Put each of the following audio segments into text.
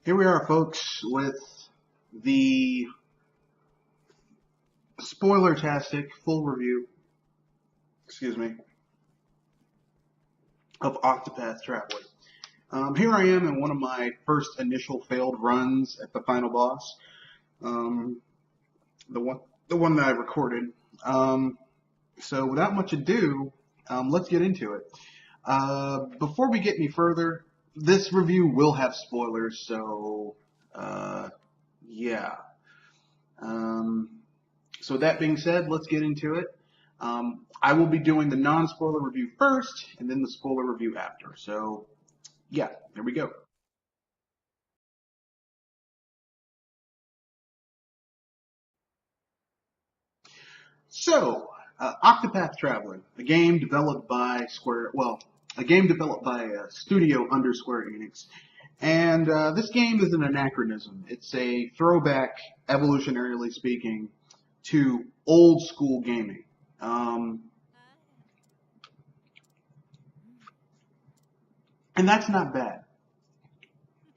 Here we are, folks, with the spoiler-tastic full review, of Octopath Traveler. Here I am in one of my first initial failed runs at the final boss, the one that I recorded. So without much ado, let's get into it. Before we get any further, this review will have spoilers, so yeah. So that being said, let's get into it. I will be doing the non-spoiler review first, and then the spoiler review after. So, yeah, here we go. So, Octopath Traveler, a game developed by a studio under Square Enix. And this game is an anachronism. It's a throwback, evolutionarily speaking, to old school gaming. And that's not bad.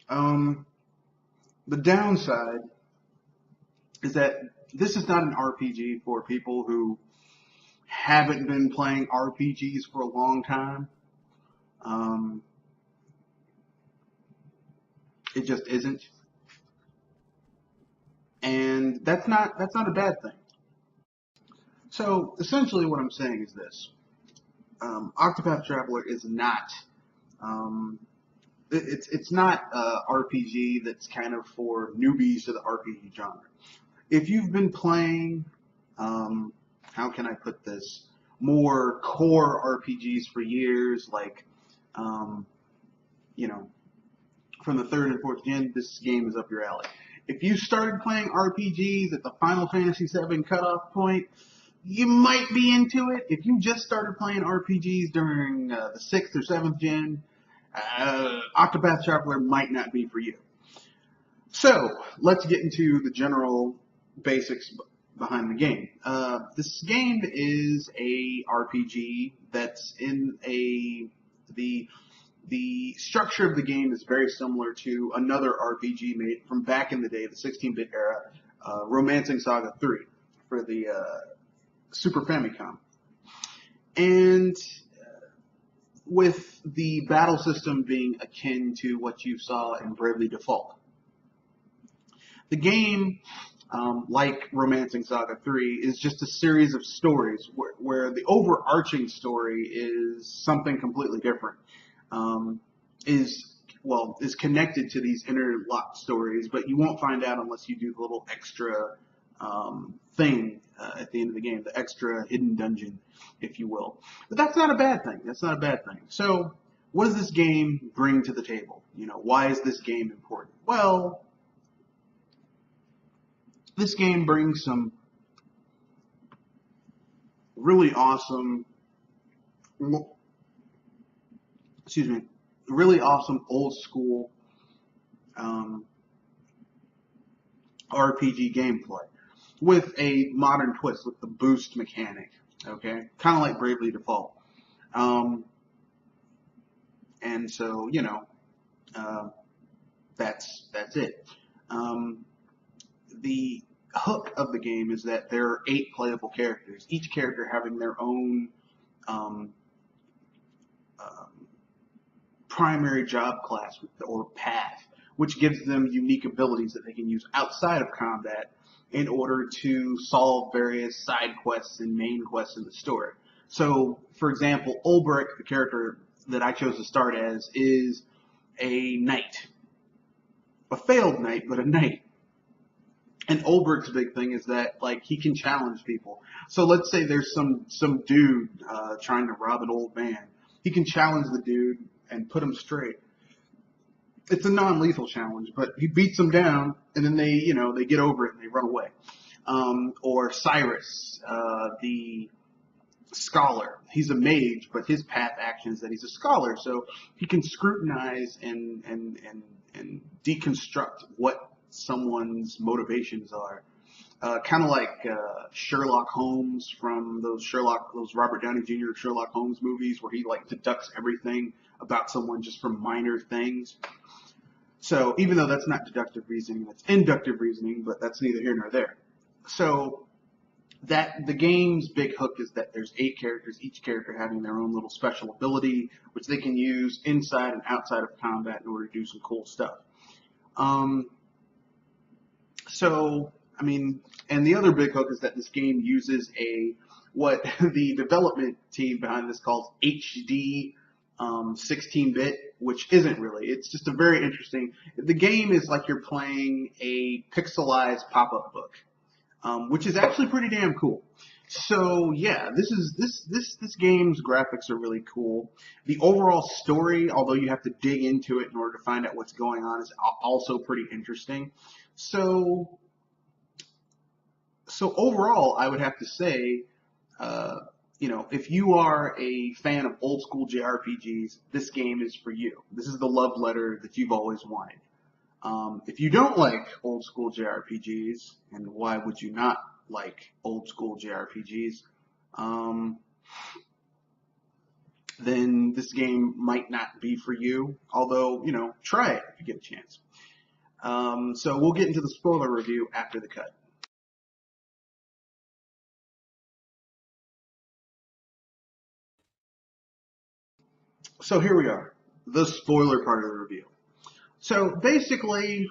The downside is that this is not an RPG for people who haven't been playing RPGs for a long time. It just isn't. And that's not a bad thing. So essentially what I'm saying is this. Octopath Traveler is not it's not a RPG that's kind of for newbies to the RPG genre. If you've been playing, how can I put this, more core RPGs for years, like, you know, from the 3rd and 4th gen, this game is up your alley. If you started playing RPGs at the Final Fantasy VII cutoff point, you might be into it. If you just started playing RPGs during the 6th or 7th gen, Octopath Traveler might not be for you. So, let's get into the general basics behind the game. This game is a RPG that's in the structure of the game is very similar to another RPG made from back in the day, the 16-bit era, Romancing Saga 3 for the Super Famicom. And with the battle system being akin to what you saw in Bravely Default. The game, like Romancing Saga 3, is just a series of stories where the overarching story is something completely different. Is connected to these interlocked stories, but you won't find out unless you do the little extra thing at the end of the game, the extra hidden dungeon, if you will. But that's not a bad thing. That's not a bad thing. So, what does this game bring to the table? You know, why is this game important? Well, this game brings some really awesome, really awesome old school RPG gameplay with a modern twist, with the boost mechanic. Okay, kind of like Bravely Default. And so, you know, that's it. The hook of the game is that there are 8 playable characters, each character having their own primary job class or path, which gives them unique abilities that they can use outside of combat in order to solve various side quests and main quests in the story. So, for example, Ulbrich, the character that I chose to start as, is a knight. A failed knight, but a knight. And Ulbrich's big thing is that, like, he can challenge people. So let's say there's some dude trying to rob an old man. He can challenge the dude and put him straight. It's a non-lethal challenge, but he beats them down, and then they get over it and they run away. Or Cyrus, the scholar. He's a mage, but his path action is that he's a scholar, so he can scrutinize and deconstruct what someone's motivations are. Kind of like Sherlock Holmes from those Robert Downey Jr. Sherlock Holmes movies, where he like deducts everything about someone just from minor things. So even though that's not deductive reasoning, that's inductive reasoning, but that's neither here nor there. So that the game's big hook is that there's 8 characters, each character having their own little special ability, which they can use inside and outside of combat in order to do some cool stuff. So, I mean, and the other big hook is that this game uses what the development team behind this calls HD 16-bit, which isn't really. It's just a very interesting. The game is like you're playing a pixelized pop-up book, which is actually pretty damn cool. So yeah, this game's graphics are really cool. The overall story, although you have to dig into it in order to find out what's going on, is also pretty interesting. So overall, I would have to say, if you are a fan of old school JRPGs, this game is for you. This is the love letter that you've always wanted. If you don't like old school JRPGs, and why would you not like old school JRPGs, then this game might not be for you. Although, try it if you get a chance. So we'll get into the spoiler review after the cut. So here we are, the spoiler part of the review. So basically,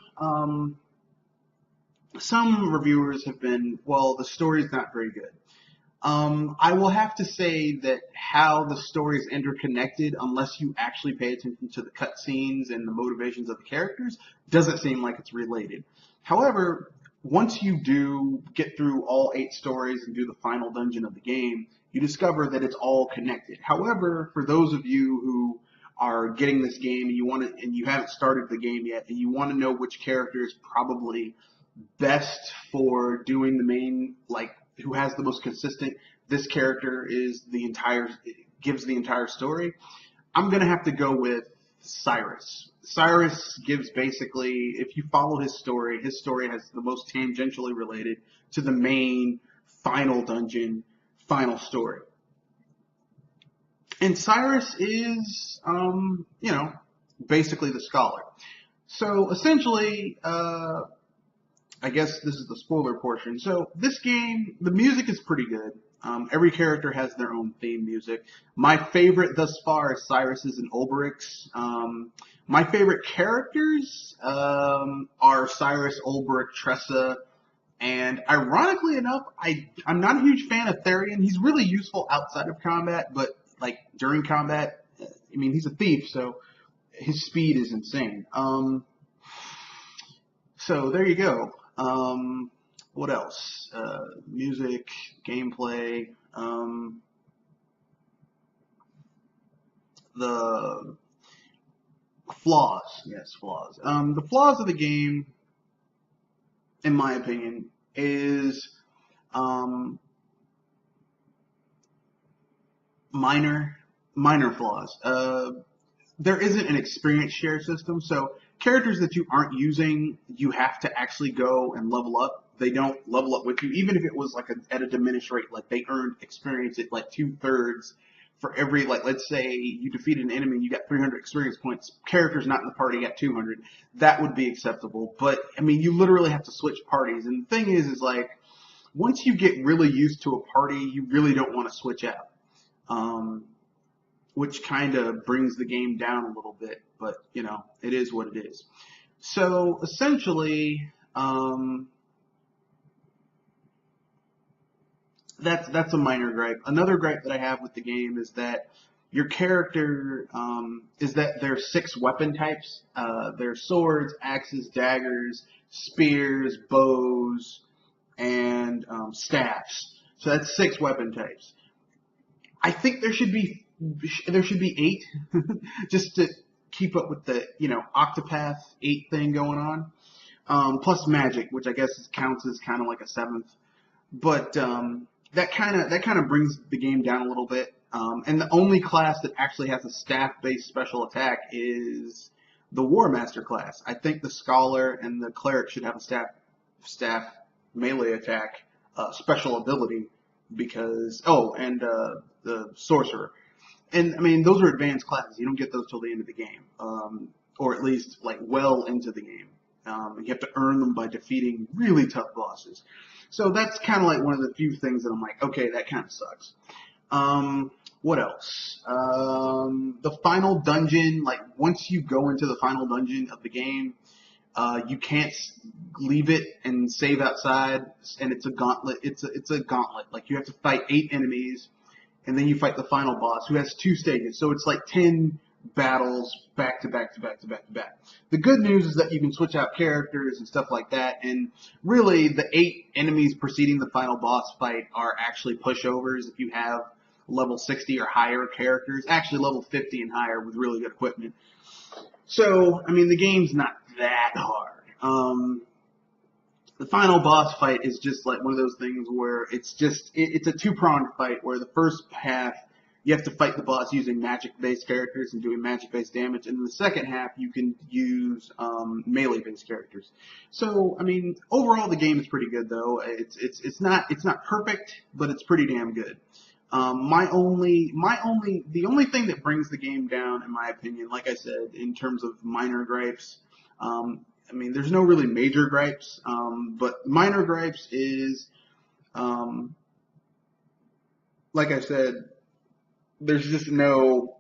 some reviewers have been, well, the story's not very good. I will have to say that how the story is interconnected, unless you actually pay attention to the cutscenes and the motivations of the characters, doesn't seem like it's related. However, once you do get through all 8 stories and do the final dungeon of the game, you discover that it's all connected. However, for those of you who are getting this game and you haven't started the game yet, and you want to know which character is probably best for doing the main, who has the most consistent, this character gives the entire story, I'm going to have to go with Cyrus. Cyrus gives basically, if you follow his story has the most tangentially related to the main final dungeon, final story. And Cyrus is, basically the scholar. So essentially, I guess this is the spoiler portion. So this game, the music is pretty good. Every character has their own theme music. My favorite thus far is Cyrus's and Ulbrich's. My favorite characters are Cyrus, Ulbrich, Tressa, and ironically enough, I'm not a huge fan of Therian. He's really useful outside of combat, but during combat, he's a thief, so his speed is insane. So there you go. What else? Music, gameplay, the flaws. Yes, flaws. The flaws of the game, in my opinion, is minor flaws. There isn't an experience share system, so characters that you aren't using, you have to actually go and level up. They don't level up with you, even if it was at a diminished rate. They earned experience at 2/3 for every, let's say you defeated an enemy and you got 300 experience points. Characters not in the party got 200. That would be acceptable. But you literally have to switch parties. And the thing is once you get really used to a party, you really don't want to switch out. Which kind of brings the game down a little bit, but it is what it is. So essentially, that's a minor gripe. Another gripe that I have with the game is that your character is that there's 6 weapon types. There's swords, axes, daggers, spears, bows, and staffs. So that's 6 weapon types. I think there should be 8 just to keep up with the Octopath 8 thing going on, plus magic, which I guess counts as kind of like a 7th. But that kind of brings the game down a little bit. And the only class that actually has a staff-based special attack is the War Master class. I think the Scholar and the Cleric should have a staff melee attack special ability because and the Sorcerer. And those are advanced classes. You don't get those till the end of the game. or at least like well into the game. And you have to earn them by defeating really tough bosses. So that's kind of like one of the few things that I'm like, okay, that kind of sucks. What else? The final dungeon, like once you go into the final dungeon of the game, you can't leave it and save outside, and it's a gauntlet. It's a gauntlet. Like you have to fight 8 enemies, and then you fight the final boss, who has 2 stages. So it's like 10 battles back to back to back to back to back. The good news is that you can switch out characters and stuff like that, and really the 8 enemies preceding the final boss fight are actually pushovers if you have level 60 or higher characters, actually level 50 and higher with really good equipment. So, I mean, the game's not that hard. The final boss fight is just like one of those things where it's a 2-pronged fight where the first half you have to fight the boss using magic-based characters and doing magic-based damage, and in the second half you can use melee-based characters. So, I mean, overall the game is pretty good though. It's not perfect, but it's pretty damn good. The only thing that brings the game down, in my opinion, like I said, in terms of minor gripes, I mean, there's no really major gripes, but minor gripes is, like I said, there's just no,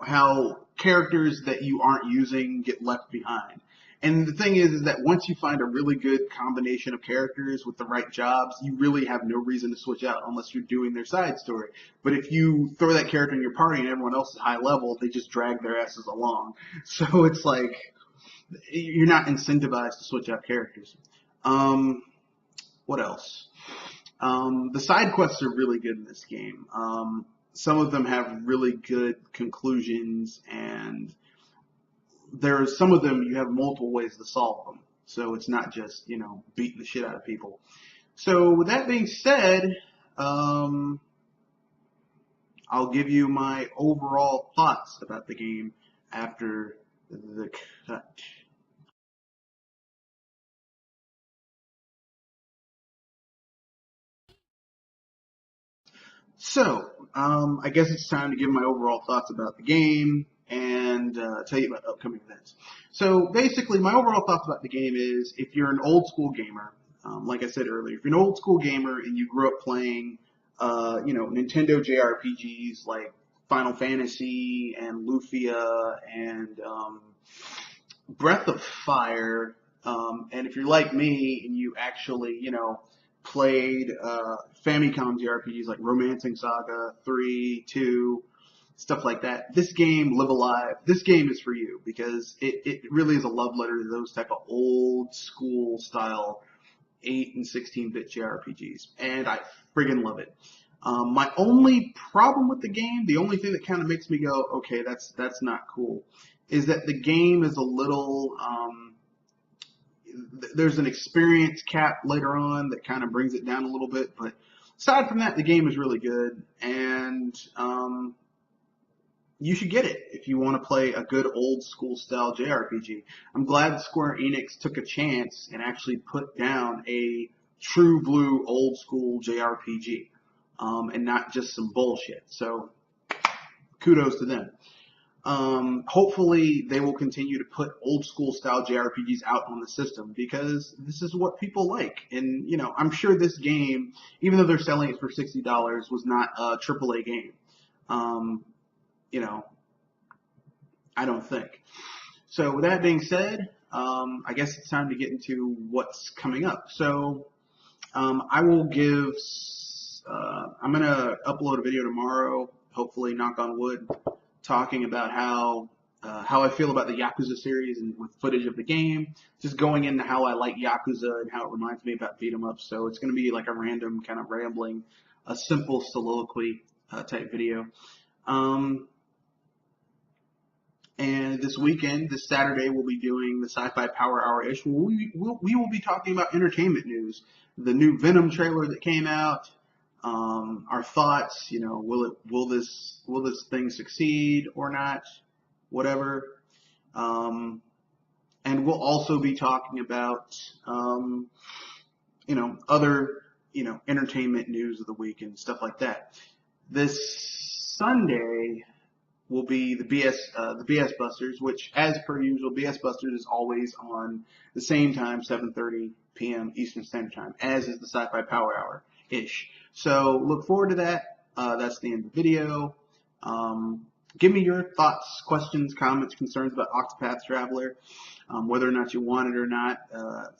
how characters that you aren't using get left behind. And the thing is that once you find a really good combination of characters with the right jobs, you really have no reason to switch out unless you're doing their side story. But if you throw that character in your party and everyone else is high level, they just drag their asses along. So it's like you're not incentivized to switch out characters. What else? The side quests are really good in this game. Some of them have really good conclusions, and there's some of them you have multiple ways to solve them. So it's not just, beating the shit out of people. So with that being said, I'll give you my overall thoughts about the game after the cut. So, I guess it's time to give my overall thoughts about the game and tell you about upcoming events. So, basically, my overall thoughts about the game is if you're an old school gamer, like I said earlier, if you're an old school gamer and you grew up playing, Nintendo JRPGs like Final Fantasy and Lufia and Breath of Fire, and if you're like me and you actually, played Famicom JRPGs like Romancing Saga 3, 2, stuff like that. This game, Live Alive, this game is for you because it really is a love letter to those type of old school style 8 and 16-bit JRPGs, and I friggin' love it. My only problem with the game, the only thing that kind of makes me go, okay, that's not cool, is that the game is a little, there's an experience cap later on that kind of brings it down a little bit, but aside from that, the game is really good, and you should get it if you want to play a good old school style JRPG. I'm glad Square Enix took a chance and actually put down a true blue old school JRPG, and not just some bullshit. So kudos to them. Hopefully they will continue to put old school style JRPGs out on the system because this is what people like. And, I'm sure this game, even though they're selling it for $60, was not a AAA game. I don't think. So with that being said, I guess it's time to get into what's coming up. So, I will give, I'm going to upload a video tomorrow, hopefully, knock on wood, talking about how I feel about the Yakuza series and with footage of the game, just going into how I like Yakuza and how it reminds me about beat 'em up. So it's going to be like a random kind of rambling, a simple soliloquy type video. And this weekend, this Saturday, we'll be doing the Sci-Fi Power Hour-ish. We will be talking about entertainment news, the new Venom trailer that came out, our thoughts. Will this thing succeed or not? Whatever. And we'll also be talking about other entertainment news of the week and stuff like that. This Sunday, will be the BS Busters, which, as per usual, BS Busters is always on the same time, 7:30 p.m. Eastern Standard Time, as is the Sci-Fi Power Hour ish. So look forward to that. That's the end of the video. Give me your thoughts, questions, comments, concerns about Octopath Traveler, whether or not you want it or not.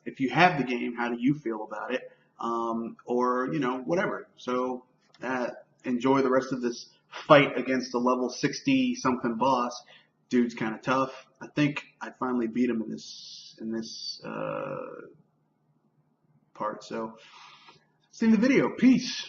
If you have the game, how do you feel about it? Or, whatever. So enjoy the rest of this fight against a level 60 something boss. Dude's kind of tough. I think I finally beat him in this part. So see you in the video. Peace.